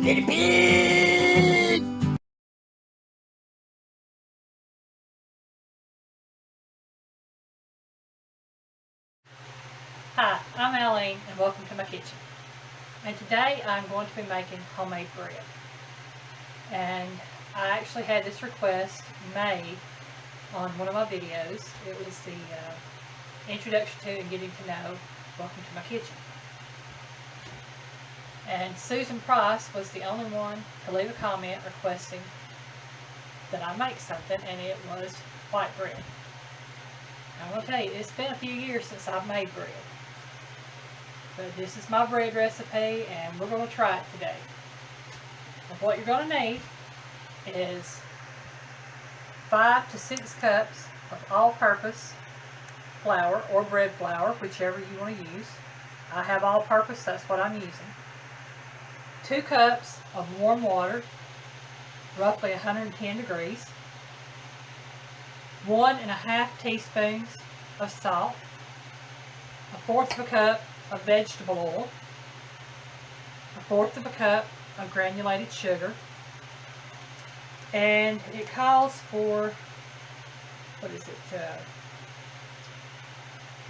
Guinea pig! Hi, I'm Eileen and welcome to my kitchen. And today I'm going to be making homemade bread. And I actually had this request made on one of my videos. It was the introduction to and getting to know welcome to my kitchen. And Susan Price was the only one to leave a comment requesting that I make something, and it was white bread. I'm going to tell you, it's been a few years since I've made bread. But this is my bread recipe and we're going to try it today. And what you're going to need is 5 to 6 cups of all-purpose flour or bread flour, whichever you want to use. I have all-purpose, that's what I'm using. 2 cups of warm water, roughly 110 degrees. 1½ teaspoons of salt. 1/4 cup of vegetable oil, 1/4 cup of granulated sugar, and it calls for,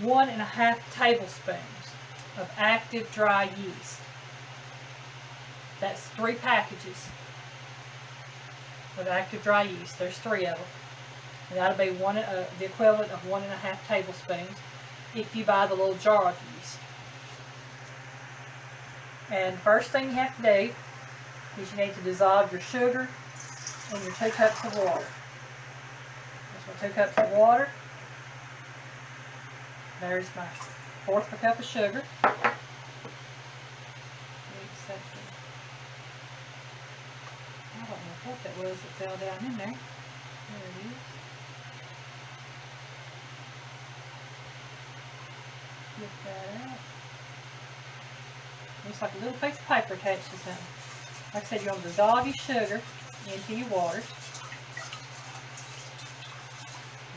1½ tablespoons of active dry yeast. That's 3 packages of active dry yeast. There's 3 of them. And that'll be the equivalent of 1½ tablespoons if you buy the little jar of yeast. And first thing you have to do is you need to dissolve your sugar in your 2 cups of water. There's my 2 cups of water. There's my 1/4 cup of sugar. I don't know what that was that fell down in there. There it is. Get that out. Looks like a little piece of paper attached to something. Like I said, you want to dissolve your sugar into your water.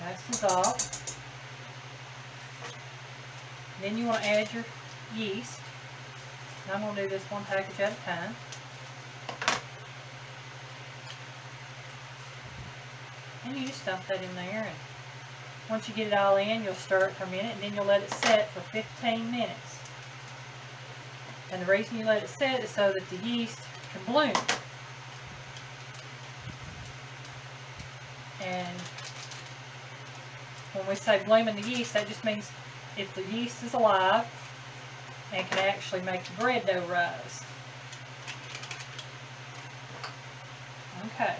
That's dissolved. Then you want to add your yeast. And I'm going to do this 1 package at a time. And you just dump that in there. And once you get it all in, you'll stir it for a minute, and then you'll let it set for 15 minutes. And the reason you let it set is so that the yeast can bloom. And when we say blooming the yeast, that just means if the yeast is alive and can actually make the bread dough rise. Okay.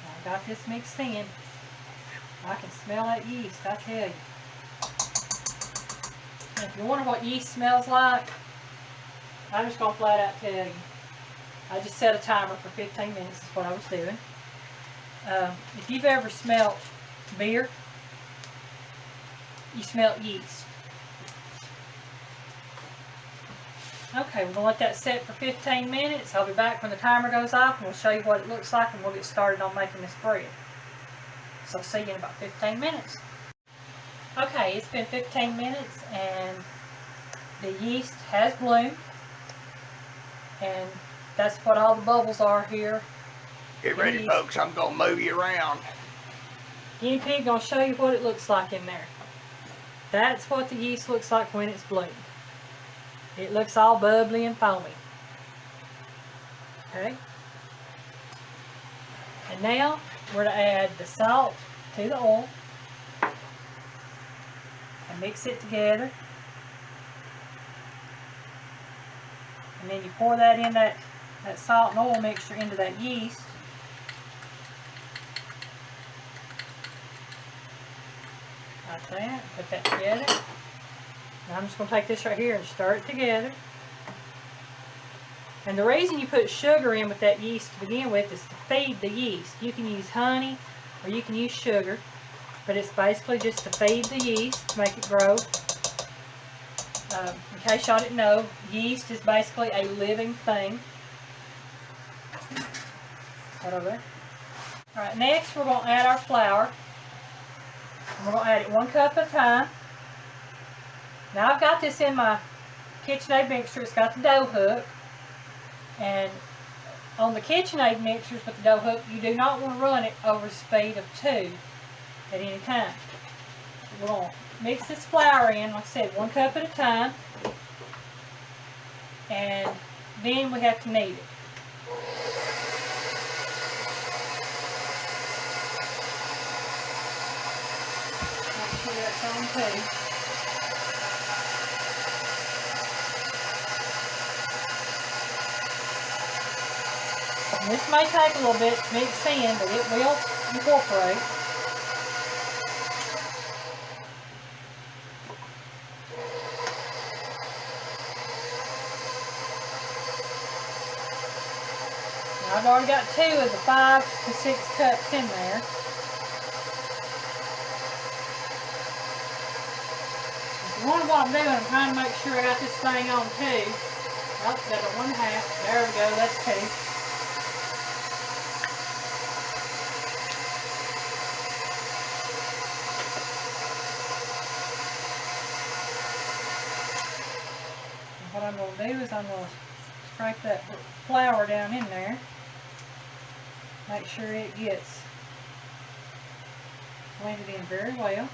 I got this mixed in. I can smell that yeast, I tell you. And if you wonder what yeast smells like, I'm just going to flat out tell you. I just set a timer for 15 minutes, is what I was doing. If you've ever smelt beer, you smelt yeast. Okay, we're going to let that set for 15 minutes. I'll be back when the timer goes off and we'll show you what it looks like and we'll get started on making this bread. So I'll see you in about 15 minutes. Okay, it's been 15 minutes and the yeast has bloomed, and that's what all the bubbles are here. Get ready, folks, I'm going to move you around. Guinea pig, going to show you what it looks like in there. That's what the yeast looks like when it's bloomed. It looks all bubbly and foamy. Okay. And now we're to add the salt to the oil and mix it together. And then you pour that in that salt and oil mixture into that yeast. Like that. Put that together. Now I'm just going to take this right here and stir it together. And the reason you put sugar in with that yeast to begin with is to feed the yeast. You can use honey or you can use sugar, but it's basically just to feed the yeast, to make it grow. In case y'all didn't know, yeast is basically a living thing. Right over there. Alright, next we're going to add our flour. And we're going to add it 1 cup at a time. Now I've got this in my KitchenAid mixture. It's got the dough hook. And on the KitchenAid mixers with the dough hook, you do not want to run it over the speed of 2 at any time. We're going to mix this flour in, like I said, 1 cup at a time. And then we have to knead it. Make sure that's on too. And this may take a little bit to mix in, but it will incorporate. Now, I've already got 2 of the 5 to 6 cups in there. If you wonder what I'm doing, I'm trying to make sure I got this thing on 2. Oh, got a 1/2. There we go, that's 2. What I'm going to do is I'm going to scrape that flour down in there. Make sure it gets blended in very well.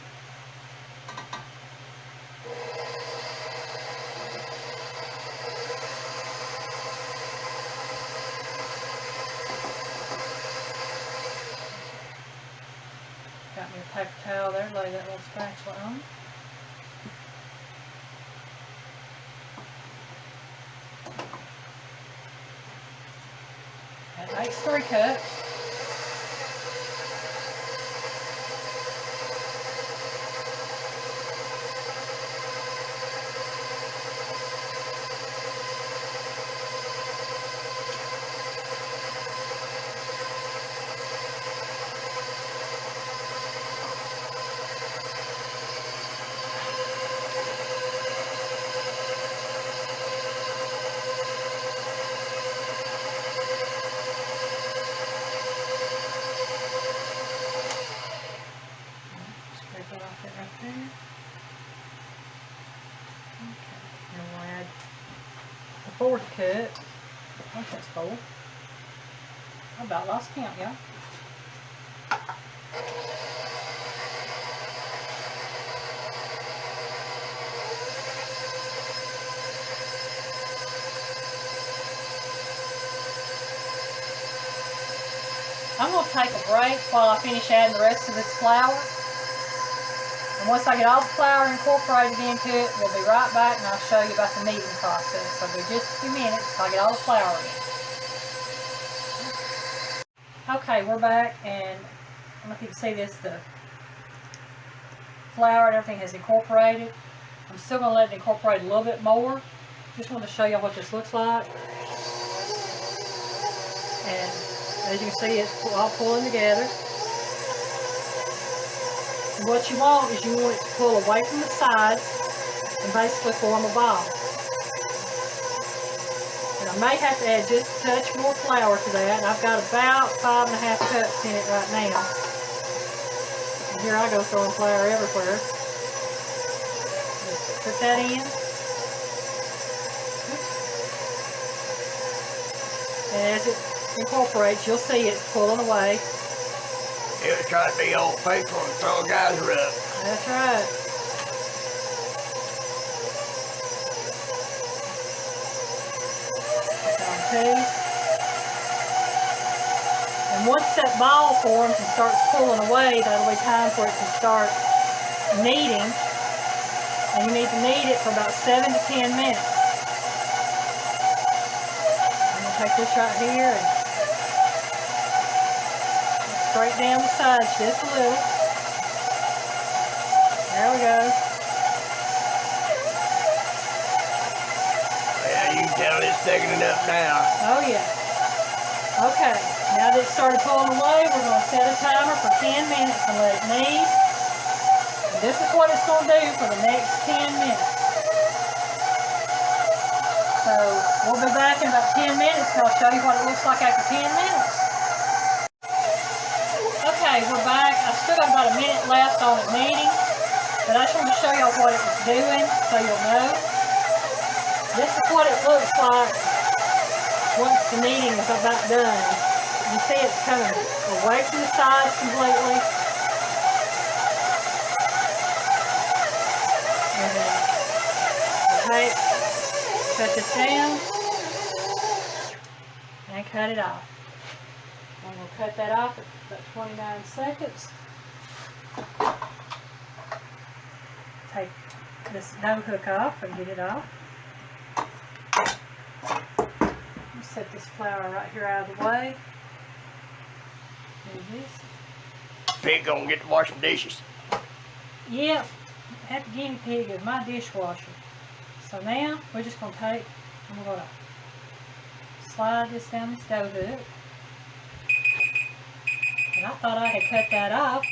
Got me a paper towel there, lay that little spatula on. That makes 3 cups. Right there. Okay, and we'll add the 4th cup. I think that's 4. I about lost count, y'all. I'm going to take a break while I finish adding the rest of this flour. And once I get all the flour incorporated into it, we'll be right back and I'll show you about the kneading process. So it'll be just a few minutes till I get all the flour in. Okay, we're back, and I don't know if you can see this, the flour and everything has incorporated. I'm still going to let it incorporate a little bit more. Just wanted to show you what this looks like. And as you can see, it's all pulling together. And what you want is you want it to pull away from the sides and basically form a ball. And I may have to add just a touch more flour to that. And I've got about 5.5 cups in it right now. And here I go throwing flour everywhere. Just put that in. And as it incorporates, you'll see it's pulling away. It was trying to be old faithful and throw a geyser up. That's right. Down 2. And once that ball forms and starts pulling away, that'll be time for it to start kneading. And you need to knead it for about 7 to 10 minutes. I'm going to take this right here and straight down the sides just a little. There we go. Yeah, you can tell it's taking it up now. Oh yeah. Okay, now that it's started pulling away, we're going to set a timer for 10 minutes and let it knead. And this is what it's going to do for the next 10 minutes. So we'll be back in about 10 minutes and I'll show you what it looks like after 10 minutes. Okay, we're back. I've still got about a minute left on it kneading, but I just want to show y'all what it was doing so you'll know. This is what it looks like once the kneading is about done. You see it's coming away from the sides completely. And then okay, cut this down and cut it off. I'm going to cut that off at about 29 seconds. Take this dough hook off and get it off. Set this flour right here out of the way. There's this. Pig gonna get to washing dishes. Yep, that guinea pig is my dishwasher. So now we're just gonna take and we're gonna slide this down this dough hook. And I thought I had cut that off,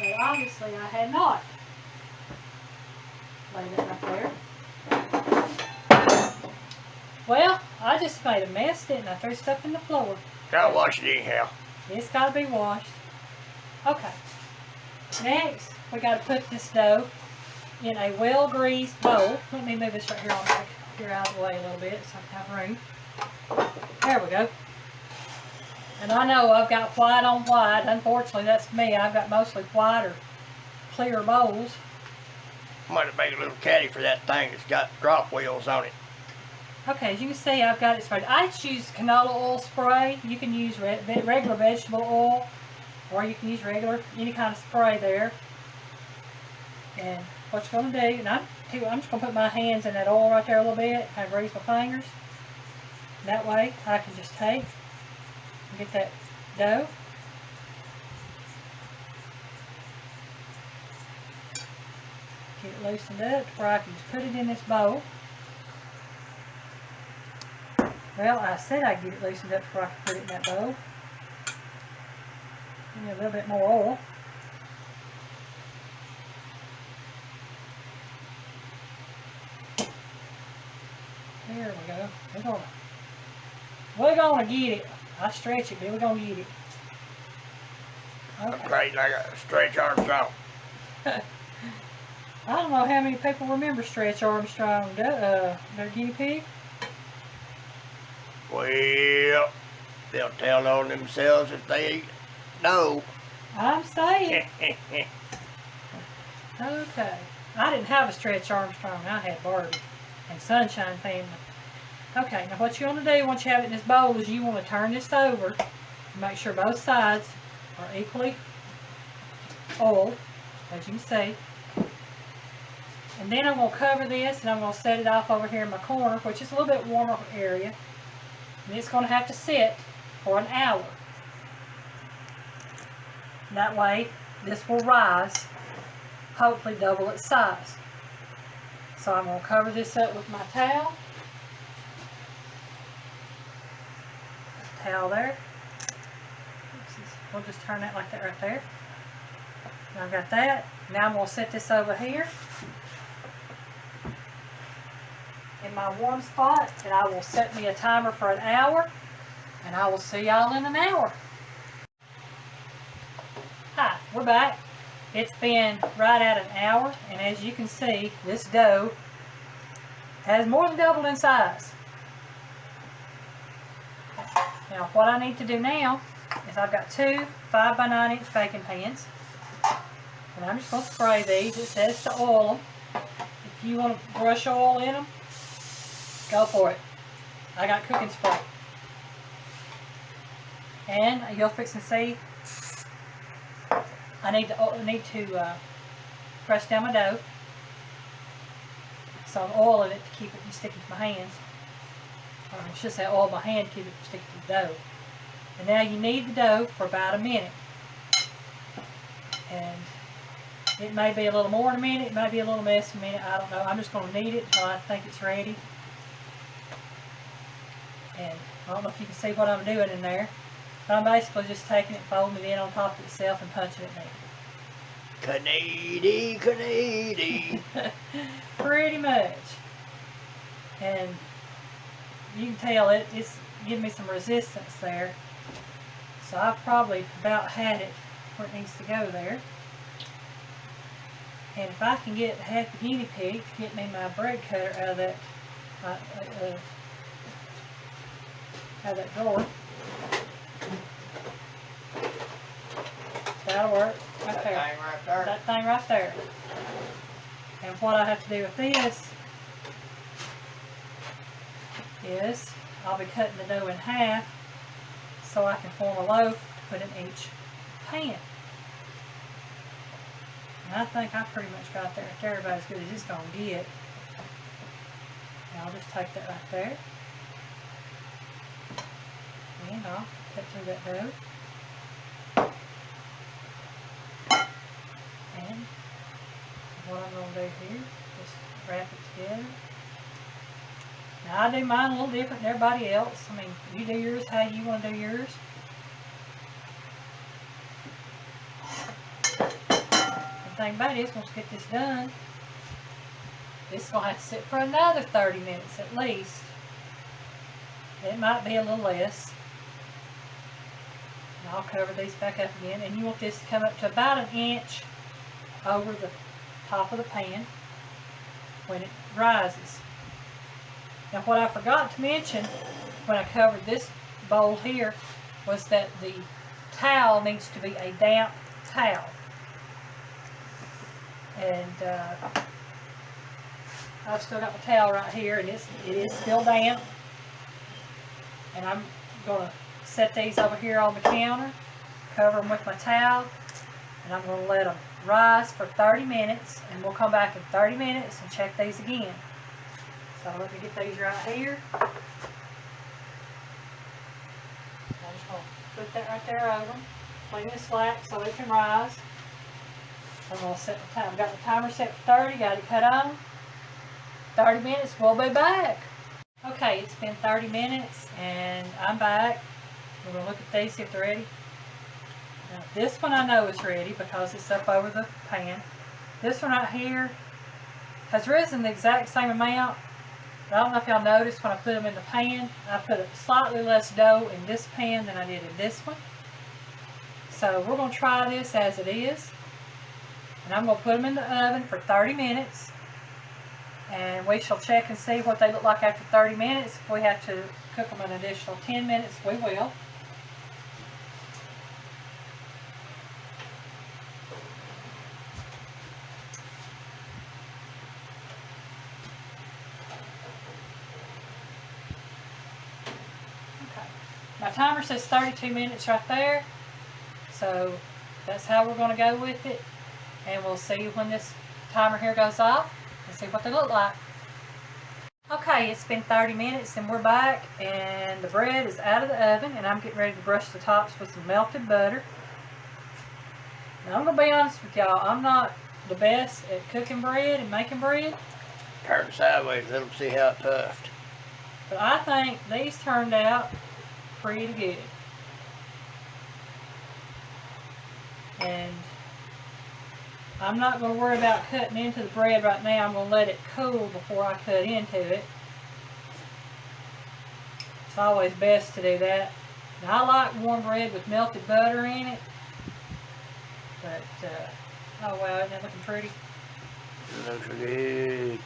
but obviously I had not. Lay that right there. Well, I just made a mess, didn't I? Threw stuff in the floor. Gotta wash it anyhow. It's got to be washed. Okay. Next, we got to put this dough in a well-greased bowl. Let me move this right here, here out of the way a little bit so I can have room. There we go. And I know I've got white on white. Unfortunately, that's me. I've got mostly white or clear bowls. Might have made a little caddy for that thing that's got drop wheels on it. Okay, as you can see, I've got it sprayed. I just use canola oil spray. You can use regular vegetable oil, or you can use regular, any kind of spray there. And what you're going to do, and I'm just going to put my hands in that oil right there a little bit, kind of grease my fingers. That way, I can just take and get that dough. Get it loosened up where I can just put it in this bowl. Well, I said I'd get it loosened up before I could put it in that bowl. Give me a little bit more oil. There we go. We're gonna get it. I stretch it, but we're gonna get it. Okay. Great, like a Stretch Armstrong. I don't know how many people remember Stretch Armstrong, their guinea pig. Well, they'll tell on themselves if they know. I'm saying. Okay. I didn't have a Stretch Armstrong. I had Barbie and Sunshine Family. Okay, now what you want to do once you have it in this bowl is you want to turn this over to make sure both sides are equally oiled, as you can see. And then I'm going to cover this and I'm going to set it off over here in my corner, which is a little bit warmer area. And it's going to have to sit for an hour. That way, this will rise, hopefully double its size. So I'm going to cover this up with my towel. Towel there. We'll just turn that like that right there. And I've got that. Now I'm going to set this over here in my warm spot, and I will set me a timer for an hour, and I will see y'all in an hour. Hi, we're back. It's been right at an hour, and as you can see, this dough has more than doubled in size. Now what I need to do now is I've got two 5x9 inch baking pans, and I'm just going to spray these. It says to oil them. If you want to brush oil in them, go for it. I got cooking spray. And you'll fix and see, I need to press down my dough. So I'm oiling it to keep it from sticking to my hands. Or I should say oil my hand to keep it from sticking to the dough. And now you knead the dough for about a minute. And it may be a little more in a minute, it may be a little less in a minute, I don't know. I'm just going to knead it until I think it's ready. And I don't know if you can see what I'm doing in there. But I'm basically just taking it, folding it in on top of itself and punching it down. Canady. Pretty much. And you can tell it's giving me some resistance there. So I've probably about had it where it needs to go there. And if I can get half the guinea pig to get me my bread cutter out of that Have that drawer. That'll work. Right That there. thing right there. That thing right there. And what I have to do with this is I'll be cutting the dough in half so I can form a loaf to put in each pan. And I think I pretty much got that right there about as good as it's going to get. And I'll just take that right there. And I'll cut through that dough. And what I'm going to do here, just wrap it together. Now I do mine a little different than everybody else. I mean, you do yours how you want to do yours. The thing about it is, once we get this done, it's going to have to sit for another 30 minutes at least. It might be a little less. And I'll cover these back up again. And you want this to come up to about 1 inch over the top of the pan when it rises. Now what I forgot to mention when I covered this bowl here was that the towel needs to be a damp towel. And I've still got my towel right here, and it is still damp. And I'm going to set these over here on the counter, cover them with my towel, and I'm going to let them rise for 30 minutes, and we'll come back in 30 minutes and check these again. So let me get these right here. I'm just going to put that right there over them, clean it slack so it can rise. I'm going to set the time. I've got the timer set for 30, got it cut on. 30 minutes, we'll be back. Okay, it's been 30 minutes and I'm back. We're going to look at these, see if they're ready. Now, this one I know is ready because it's up over the pan. This one right here has risen the exact same amount. I don't know if y'all noticed when I put them in the pan, I put slightly less dough in this pan than I did in this one. So we're going to try this as it is. And I'm going to put them in the oven for 30 minutes. And we shall check and see what they look like after 30 minutes. If we have to cook them an additional 10 minutes, we will. Okay. My timer says 32 minutes right there. So that's how we're going to go with it. And we'll see when this timer here goes off and see what they look like. Okay, it's been 30 minutes and we're back, and the bread is out of the oven, and I'm getting ready to brush the tops with some melted butter. Now I'm going to be honest with y'all, I'm not the best at cooking bread and making bread. Turn sideways, let them see how it puffed. But I think these turned out pretty good. And I'm not going to worry about cutting into the bread right now. I'm going to let it cool before I cut into it. It's always best to do that. Now, I like warm bread with melted butter in it. But, oh wow, isn't that looking pretty? It looks good.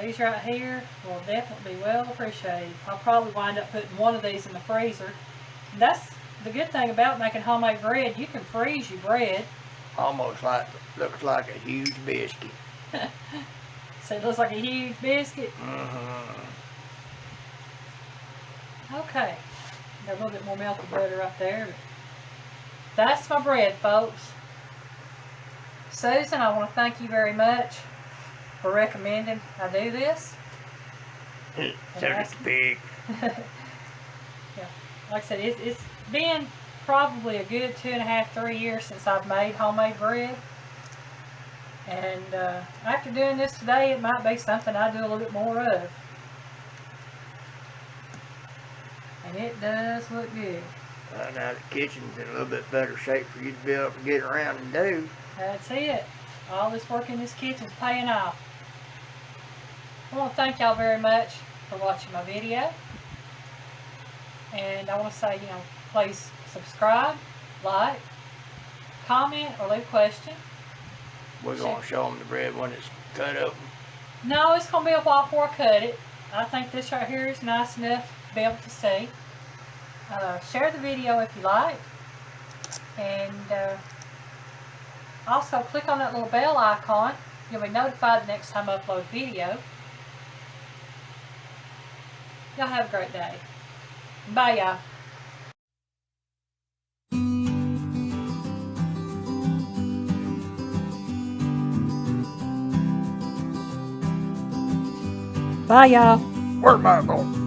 These right here will definitely be well appreciated. I'll probably wind up putting one of these in the freezer. And that's the good thing about making homemade bread. You can freeze your bread. Almost like, looks like a huge biscuit. So it looks like a huge biscuit. Mm-hmm. Okay. Got a little bit more melted butter right there. That's my bread, folks. Susan, I want to thank you very much for recommending I do this. So it's big. Yeah. Like I said, it's been probably a good 2.5, 3 years since I've made homemade bread. And after doing this today, it might be something I do a little bit more of. And it does look good. Now the kitchen's in a little bit better shape for you to be able to get around and do. That's it. All this work in this kitchen's paying off. I want to thank y'all very much for watching my video. And I want to say, please subscribe, like, comment, or leave a question. We're going to show them the bread when it's cut open. No, it's going to be a while before I cut it. I think this right here is nice enough to be able to see. Share the video if you like. And also click on that little bell icon. You'll be notified the next time I upload a video. Y'all have a great day. Bye, y'all. Bye, y'all. Where's my phone?